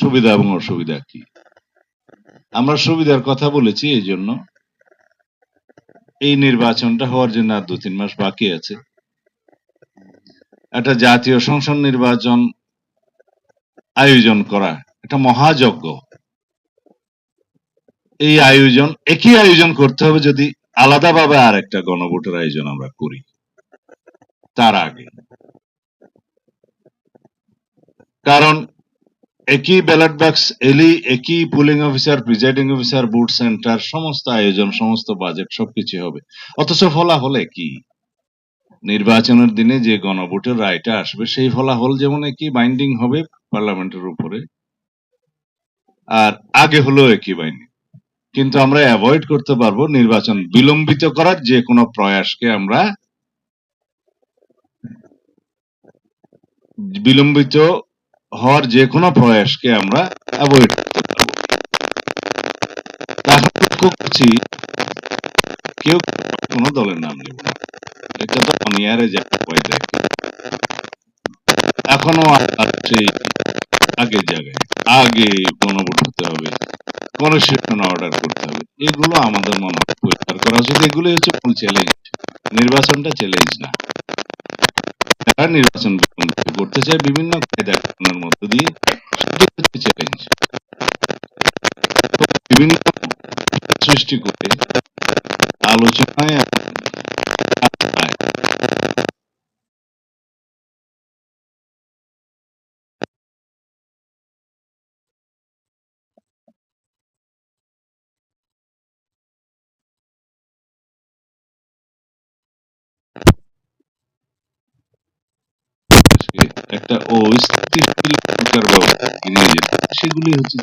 সুবিধা এবং অসুবিধা কি। আমরা সুবিধার কথা বলেছি এই জন্য, এই নির্বাচনটা হওয়ার জন্য আর 2-3 মাস বাকি আছে। একটা জাতীয় সংসদ নির্বাচন আয়োজন করা একটা মহাযজ্ঞ। এই আয়োজন একই আয়োজন করতে হবে যদি আলাদাভাবে আর একটা গণভোটের আয়োজন আমরা করি তার আগে। কারণ একই ব্যালট বাক্স এলি, একই pulling officer, presiding officer, booth centre, সমস্ত আয়োজন, সমস্ত বাজেট সবকিছু হবে, অথচ ফলাফল একই। নির্বাচনের দিনে যে গণভোটের রায়টা আসবে সেই ফলাফল যেমন একই বাইন্ডিং হবে পার্লামেন্টের উপরে, আর আগে হলেও একই বাইন্ডিং। কিন্তু আমরা অ্যাভয়েড করতে পারবো নির্বাচন বিলম্বিত করার যে কোনো প্রয়াসকে, আমরা বিলম্বিত হওয়ার যে কোনো প্রয়াসকে আমরা অ্যাভয়েড করতে পারবো। এখন লক্ষ্য করছি কেউ কোনো দলের নাম নেব না, এটা তো অনিয়ারে যাকে ভয় দেয়। এখনো সেই আগের জায়গায় আগে গণভোট হতে হবে, কনস্টিটিউশন অর্ডার করতে হবে, এগুলো আমাদের মনে হয় পরিষ্কার করা উচিত। এগুলো হচ্ছে মূল চ্যালেঞ্জ। নির্বাচনটা চ্যালেঞ্জ না, তারা নির্বাচন করতে চায় বিভিন্ন কায়দা কানুনের মধ্য দিয়ে, সেটাই হচ্ছে চ্যালেঞ্জ। বিভিন্ন সৃষ্টি করে আলোচনায় একটা অস্থিতিশীল ব্যবস্থা নিয়ে যেতে, সেগুলি হচ্ছে